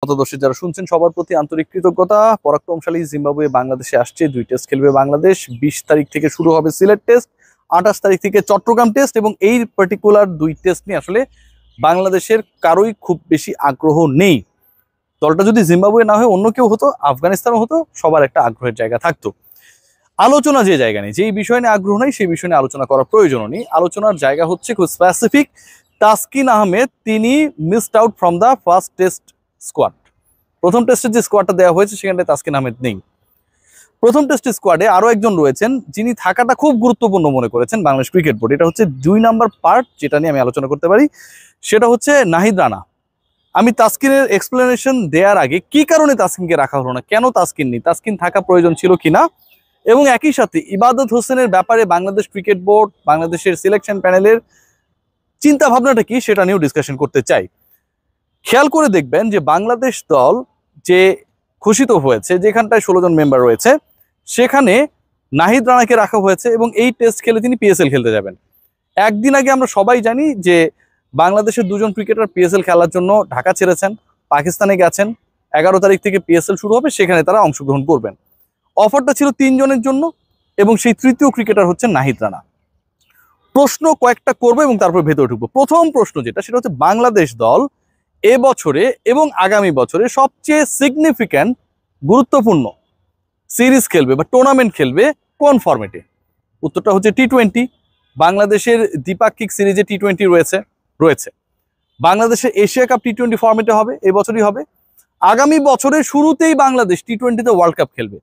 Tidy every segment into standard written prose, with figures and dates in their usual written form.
পথদর্শী যারা শুনছেন সবার প্রতি আন্তরিক কৃতজ্ঞতা। পরাক্রমশালী জিম্বাবুয়ে বাংলাদেশে আসছে, 2 টেস্ট খেলবে বাংলাদেশ। 20 তারিখ থেকে শুরু হবে সিলেট টেস্ট, 28 তারিখ থেকে চট্টগ্রাম টেস্ট, এবং এই পার্টিকুলার 2 টেস্ট নিয়ে আসলে বাংলাদেশের কারোই খুব বেশি আগ্রহ নেই। দলটা যদি জিম্বাবুয়ে না হয় অন্য কেউ হতো, আফগানিস্তানও হতো, সবার একটা আগ্রহের জায়গা থাকতো। আলোচনা যে জায়গা নেই, যেই বিষয় নিয়ে আগ্রহ নেই সেই বিষয় নিয়ে আলোচনা করার প্রয়োজনও নেই। আলোচনার জায়গা হচ্ছে খুব স্পেসিফিক। তাসকিন আহমেদ তিনি missed out from the first test squad. প্রথম টেস্টের যে স্কোয়াডটা দেওয়া হয়েছে সেখানে তাসকিন আহমেদ নেই। প্রথম টেস্টের স্কোয়াডে আরো একজন রয়েছেন যিনি থাকাটা খুব গুরুত্বপূর্ণ মনে করেছেন বাংলাদেশ ক্রিকেট বোর্ড। এটা হচ্ছে 2 নাম্বার পার্ট যেটা নিয়ে আমি আলোচনা করতে পারি, সেটা হচ্ছে নাহিদ রানা। আমি তাসকিনের এক্সপ্লেনেশন দেওয়ার আগে কি কারণে তাসকিনকে রাখা হলো না, কেন তাসকিন নেই, তাসকিন থাকা প্রয়োজন ছিল কিনা, এবং একই সাথে ইবাদত হোসেনের ব্যাপারে বাংলাদেশ ক্রিকেট বোর্ড, বাংলাদেশের সিলেকশন প্যানেলের চিন্তা ভাবনাটা কি সেটা নিয়েও ডিসকাশন করতে চাই। খেয়াল করে দেখবেন যে বাংলাদেশ দল যে ঘোষিত হয়েছে, যেখানটায় 16 জন মেম্বার রয়েছে, সেখানে নাহিদ রানাকে রাখা হয়েছে এবং এই টেস্ট খেলে তিনি পিএসএল খেলতে যাবেন। একদিন আগে আমরা সবাই জানি যে বাংলাদেশের 2 জন ক্রিকেটার পিএসএল খেলার জন্য ঢাকা ছেড়েছেন, পাকিস্তানে গেছেন। 11 তারিখ থেকে পিএসএল শুরু হবে, সেখানে তারা অংশগ্রহণ করবেন। অফারটা ছিল 3 জনের জন্য এবং সেই তৃতীয় ক্রিকেটার হচ্ছে নাহিদ রানা। প্রশ্ন কয়েকটা করবো এবং তারপর ভেতরে ঢুকবো। প্রথম প্রশ্ন যেটা, সেটা হচ্ছে বাংলাদেশ দল এবছরে এবং আগামী বছরে সবচেয়ে সিগনিফিক্যান্ট গুরুত্বপূর্ণ সিরিজ খেলবে বা টুর্নামেন্ট খেলবে কোন ফরম্যাটে? উত্তরটা হচ্ছে টি-20। বাংলাদেশের দ্বিপাক্ষিক সিরিজে টি-20 রয়েছে। বাংলাদেশের এশিয়া কাপ টি-20 ফরম্যাটে হবে, এবছরই হবে। আগামী বছরের শুরুতেই বাংলাদেশ টি-20তে ওয়ার্ল্ড কাপ খেলবে।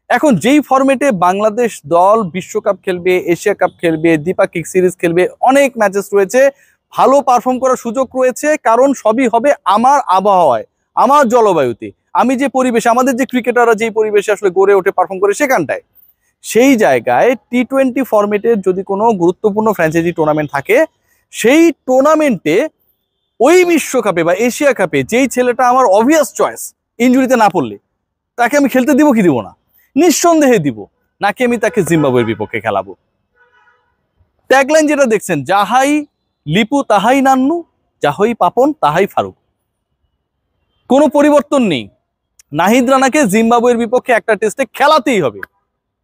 এখন যেই ফরম্যাটে বাংলাদেশ দল বিশ্বকাপ খেলবে, এশিয়া কাপ খেলবে, দ্বিপাক্ষিক সিরিজ খেলবে, অনেক ম্যাচেস রয়েছে, ভালো পারফর্ম করার সুযোগ রয়েছে, কারণ সবই হবে আমার আবহাওয়ায়, আমার জলবায়ুতে, আমি যে পরিবেশে, আমাদের যে ক্রিকেটাররা যেই পরিবেশে আসলে গড়ে ওঠে পারফর্ম করে সেখানটায়। সেই জায়গায় টি-20 ফরম্যাটের যদি কোনো গুরুত্বপূর্ণ ফ্র্যাঞ্চাইজি টুর্নামেন্ট থাকে, সেই টুর্নামেন্টে ওই বিশ্বকাপে বা এশিয়া কাপে যেই ছেলেটা আমার অবভিয়াস চয়েস, ইনজুরিতে না পড়লে, তাকে আমি খেলতে দিব কি দিব না? নিঃসন্দেহে দিব। নাকি আমি তাকে জিম্বাবুয়ের বিপক্ষে খেলাবো? ট্যাগলাইন যেটা দেখছেন, যাহাই লিপু তাহাই নান্নু, যাহাই পাপন তাহাই ফারুক। কোনো পরিবর্তন নেই। নাহিদ রানাকে জিম্বাবুয়ের বিপক্ষে একটা টেস্টে খেলাতেই হবে।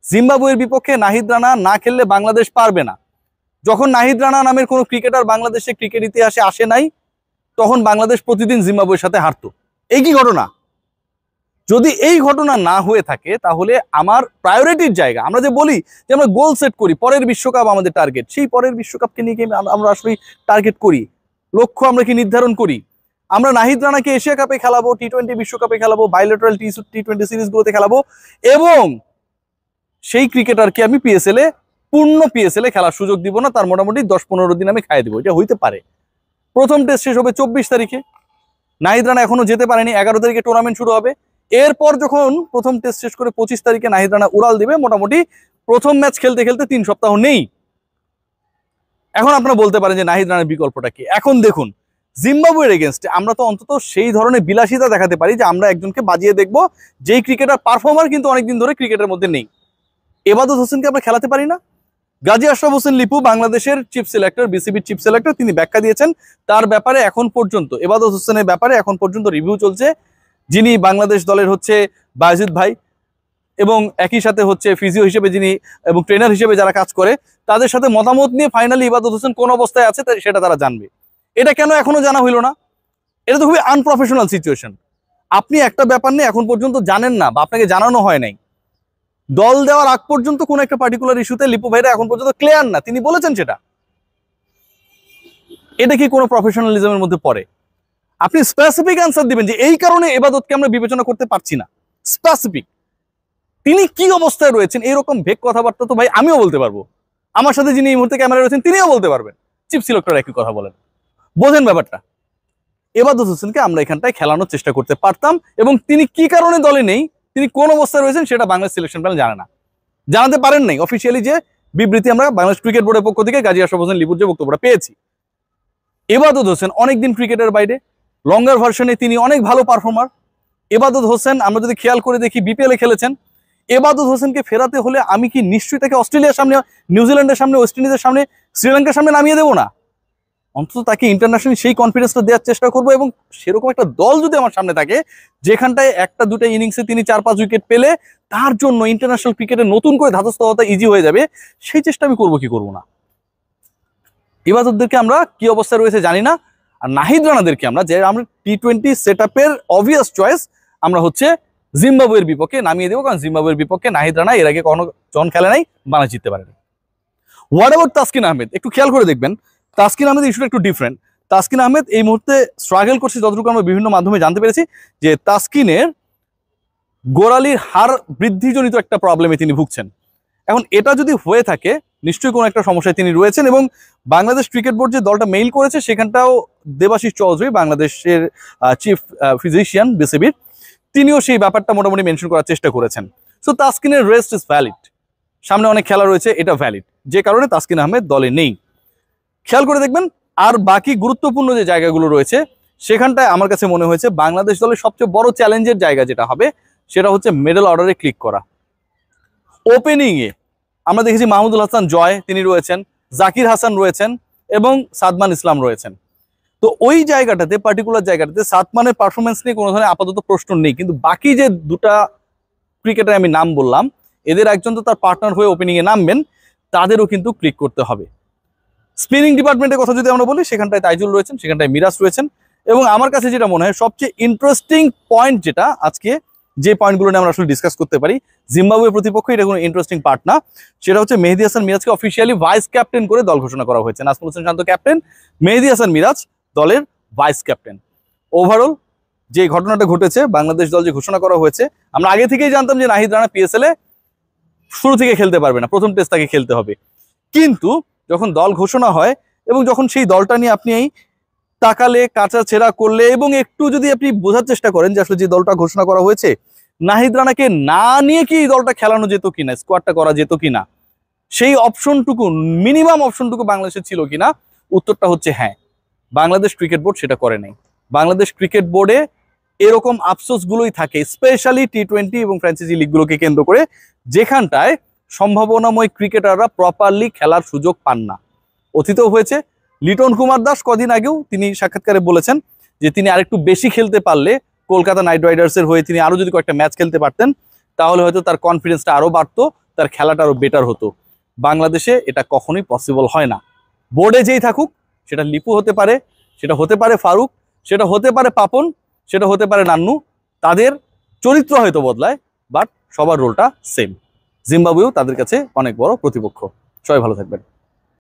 জিম্বাবুয়ের বিপক্ষে নাহিদ রানা না খেললে বাংলাদেশ পারবে না। যখন নাহিদ রানা নামের কোনো ক্রিকেটার বাংলাদেশে ক্রিকেট ইতিহাসে আসে নাই, তখন বাংলাদেশ প্রতিদিন জিম্বাবুয়ের সাথে হারতো। এই কি ঘটনা? যদি এই ঘটনা না হয়ে থাকে তাহলে আমার প্রায়োরিটির জায়গা, আমরা যে বলি যে আমরা গোল সেট করি, পরের বিশ্বকাপ আমাদের টার্গেট, সেই পরের বিশ্বকাপকে নিয়ে আমরা আসলে টার্গেট করি, লক্ষ্য আমরা কি নির্ধারণ করি? আমরা নাহিদ রানাকে এশিয়া কাপে খেলাবো, টি-20 বিশ্বকাপে খেলাবো, বাইলেটারাল টি-20 সিরিজগুলোতে খেলাবো, এবং সেই ক্রিকেটারকে আমি পিএসএল এ, পূর্ণ পিএসএল এ খেলার সুযোগ দিব না, তার মোটামুটি 10-15 দিন আমি খাইয়ে দিব। এটা হইতে পারে। প্রথম টেস্ট শেষ হবে 24 তারিখে, নাহিদ রানা এখনো যেতে পারেনি, 11 তারিখে টুর্নামেন্ট শুরু হবে। এরপর যখন প্রথম টেস্ট শেষ করে 25 তারিখে নাহিদ রানা উড়াল দিবে, মোটামুটি প্রথম ম্যাচ খেলতে খেলতে 3 সপ্তাহ নেই। এখন আপনারা বলতে পারেন যে নাহিদ রানার বিকল্পটা কি? এখন দেখুন, জিম্বাবুয়ের এগেনস্টে আমরা তো অন্তত সেই ধরনের বিলাসিতা দেখাতে পারি যে আমরা একজনকে বাজিয়ে দেখবো যেই ক্রিকেটার পারফর্মার কিন্তু অনেকদিন ধরে ক্রিকেটের মধ্যে নেই। এবাদত হোসেনকে আমরা খেলাতে পারি না? গাজী আশরাফ হোসেন লিপু বাংলাদেশের চিফ সিলেক্টর, বিসিবির চিফ সিলেক্টর, তিনি ব্যাখ্যা দিয়েছেন তার ব্যাপারে এখন পর্যন্ত, এবাদত হোসেনের ব্যাপারে এখন পর্যন্ত রিভিউ চলছে। যিনি বাংলাদেশ দলের হচ্ছে বায়েজিদ ভাই, এবং একই সাথে হচ্ছে ফিজিও হিসেবে যিনি এবং ট্রেনার হিসেবে যারা কাজ করে, তাদের সাথে মতামত নিয়ে ফাইনালি ইবাদত হোসেন কোন অবস্থায় আছে সেটা তারা জানবে। এটা কেন এখনো জানা হইল না? এটা তো খুবই আনপ্রফেশনাল সিচুয়েশন। আপনি একটা ব্যাপার নিয়ে এখন পর্যন্ত জানেন না বা আপনাকে জানানো হয় নাই, দল দেওয়ার আগ পর্যন্ত কোন একটা পার্টিকুলার ইস্যুতে লিপু ভাইরা এখন পর্যন্ত ক্লিয়ার না, তিনি বলেছেন সেটা। এটা কি কোনো প্রফেশনালিজমের মধ্যে পড়ে? আপনি স্পেসিফিক অ্যান্সার দিবেন যে এই কারণে এবাদতকে আমরা বিবেচনা করতে পারছি না, স্পেসিফিক। তিনি কি অবস্থায় রয়েছেন এরকম ভেগ কথাবার্তা তো ভাই আমিও বলতে পারবো, আমার সাথে যিনি এই মুহূর্তে ক্যামেরা রয়েছেন তিনিও বলতে পারবেন, চিফ সিলেক্টর একই কথা বলেন। বোঝেন ব্যাপারটা? এবাদত হোসেনকে আমরা এখানটায় খেলানোর চেষ্টা করতে পারতাম, এবং তিনি কি কারণে দলে নেই, তিনি কোন অবস্থায় রয়েছেন সেটা বাংলাদেশ সিলেকশন প্যানেল জানে না, জানাতে পারেন নাই। অফিসিয়ালি যে বিবৃতি আমরা বাংলাদেশ ক্রিকেট বোর্ডের পক্ষ থেকে গাজী আশরাফ হোসেন লিপুর যে বক্তব্যটা পেয়েছি, এবাদত হোসেন অনেকদিন ক্রিকেটের বাইরে, লঙ্গার ভার্সনে তিনি অনেক ভালো পারফর্মার। এবাদত হোসেন আমরা যদি খেয়াল করে দেখি বিপিএল এ খেলেছেন। এবাদত হোসেনকে ফেরাতে হলে আমি কি নিশ্চয়ই তাকে অস্ট্রেলিয়ার সামনে, নিউজিল্যান্ডের সামনে, ওয়েস্ট ইন্ডিজের সামনে, শ্রীলঙ্কার সামনে নামিয়ে দেবো না? অন্তত তাকে ইন্টারন্যাশনালি সেই কনফিডেন্সটা দেওয়ার চেষ্টা করবো, এবং সেরকম একটা দল যদি আমার সামনে থাকে যেখানটায় একটা দুটা ইনিংসে তিনি 4-5 উইকেট পেলে তার জন্য ইন্টারন্যাশনাল ক্রিকেটে নতুন করে ধাতস্থ হওয়াটা ইজি হয়ে যাবে, সেই চেষ্টা আমি করবো কি করবো না। ইবাদতদেরকে আমরা কি অবস্থায় রয়েছে জানি না, আর নাহিদ রানাদেরকে আমরা আমরা টি-20 সেট আপের অবভিয়াস চয়েস আমরা হচ্ছে জিম্বাবুয়ের বিপক্ষে নামিয়ে দেবো, কারণ জিম্বাবুয়ের বিপক্ষে নাহিদ রানা এর আগে কখনো যখন খেলে নাই বাংলাদেশ জিততে পারেনি। What about Taskin Ahmed? একটু খেয়াল করে দেখবেন তাসকিন আহমেদ ইস্যুটা একটু ডিফারেন্ট। তাসকিন আহমেদ এই মুহূর্তে স্ট্রাগল করছে, যতটুকু আমরা বিভিন্ন মাধ্যমে জানতে পেরেছি যে তাসকিনের গোড়ালির হার বৃদ্ধিজনিত একটা প্রবলেমে তিনি ভুগছেন। এখন এটা যদি হয়ে থাকে নিশ্চয়ই কোনো একটা সমস্যায় তিনি রয়েছেন, এবং বাংলাদেশ ক্রিকেট বোর্ড যে দলটা মেইল করেছে সেখানটাও দেবাশিস চৌধুরী বাংলাদেশের চিফ ফিজিশিয়ান বিসিবির, তিনিও সেই ব্যাপারটা মোটামুটি মেনশন করার চেষ্টা করেছেন। সো তাসকিনের রেস্ট ইজ ভ্যালিড, সামনে অনেক খেলা রয়েছে, এটা ভ্যালিড, যে কারণে তাসকিন আহমেদ দলে নেই। খেয়াল করে দেখবেন আর বাকি গুরুত্বপূর্ণ যে জায়গাগুলো রয়েছে সেখানটায় আমার কাছে মনে হয়েছে বাংলাদেশ দলের সবচেয়ে বড় চ্যালেঞ্জের জায়গা যেটা হবে সেটা হচ্ছে মিডল অর্ডারে ক্লিক করা। ওপেনিংয়ে আমরা দেখেছি মাহমুদুল হাসান জয় তিনি রয়েছেন, জাকির হাসান রয়েছেন এবং সাদমান ইসলাম রয়েছেন। তো ওই জায়গাটাতে পার্টিকুলার জায়গাটাতে সাদমানের পারফরমেন্স নিয়ে কোনো ধরনের আপাতত প্রশ্ন নেই, কিন্তু বাকি যে দুটা ক্রিকেটার আমি নাম বললাম এদের একজন তো তার পার্টনার হয়ে ওপেনিংয়ে নামবেন, তাদেরও কিন্তু ক্লিক করতে হবে। স্পিনিং ডিপার্টমেন্টের কথা যদি আমরা বলি সেখানটায় তাইজুল রয়েছেন, সেখানটায় মিরাজ রয়েছেন, এবং আমার কাছে যেটা মনে হয় সবচেয়ে ইন্টারেস্টিং পয়েন্ট যেটা আজকে যে পয়েন্টগুলো নিয়ে আমরা আসলে ডিসকাস করতে পারি, জিম্বাবুয়ের প্রতিপক্ষ এটা কোনো ইন্টারেস্টিং পার্ট না, সেটা হচ্ছে মেহেদী হাসান মিরাজকে অফিসিয়ালি ভাইস ক্যাপ্টেন করে দল ঘোষণা করা হয়েছে। নাজমুল হোসেন শান্ত ক্যাপ্টেন, মেহেদী হাসান মিরাজ দলের ভাইস ক্যাপ্টেন। ওভারঅল যে ঘটনাটা ঘটেছে, বাংলাদেশ দল যে ঘোষণা করা হয়েছে, আমরা আগে থেকেই জানতাম যে নাহিদ রানা পিএসএল এ শুরু থেকে খেলতে পারবে না, প্রথম টেস্ট তাকে খেলতে হবে, কিন্তু যখন দল ঘোষণা হয় এবং যখন সেই দলটা নিয়ে আপনি তাকালে কাঁচা ছেঁড়া করলে এবং একটু যদি আপনি বোঝার চেষ্টা করেন যে আসলে যে দলটা ঘোষণা করা হয়েছে নাহিদ রানাকে না নিয়ে কি এই দলটা খেলানো যেত কিনা, স্কোয়াডটা করা যেত কিনা, সেই অপশনটুকু মিনিমাম অপশনটুকু বাংলাদেশের ছিল কিনা, উত্তরটা হচ্ছে হ্যাঁ, বাংলাদেশ ক্রিকেট বোর্ড সেটা করে নাই। বাংলাদেশ ক্রিকেট বোর্ডে এরকম আফসোসগুলোই থাকে, স্পেশালি টি-20 এবং ফ্র্যাঞ্চাইজি লিগগুলোকে কেন্দ্র করে, যেখানটায় সম্ভাবনাময় ক্রিকেটাররা প্রপারলি খেলার সুযোগ পান না। অতীতেও হয়েছে, লিটন কুমার দাস কদিন আগেও তিনি সাক্ষাৎকারে বলেছেন যে তিনি আরেকটু বেশি খেলতে পারলে কলকাতা নাইট রাইডার্সের হয়ে তিনি আরো যদি কয়েকটা ম্যাচ খেলতে পারতেন তাহলে হয়তো তার কনফিডেন্সটা আরো বাড়তো, তার খেলাটা আরো বেটার হতো। বাংলাদেশে এটা কখনোই পসিবল হয় না। বোর্ডে যেই থাকুক, সেটা লিপু হতে পারে, সেটা হতে পারে ফারুক, সেটা হতে পারে পাপন, সেটা হতে পারে নান্নু, তাদের চরিত্র হয়তো বদলায়, বাট সবার রোলটা সেম। জিম্বাবুয়েও তাদের কাছে অনেক বড় প্রতিপক্ষ। সবাই ভালো থাকবেন।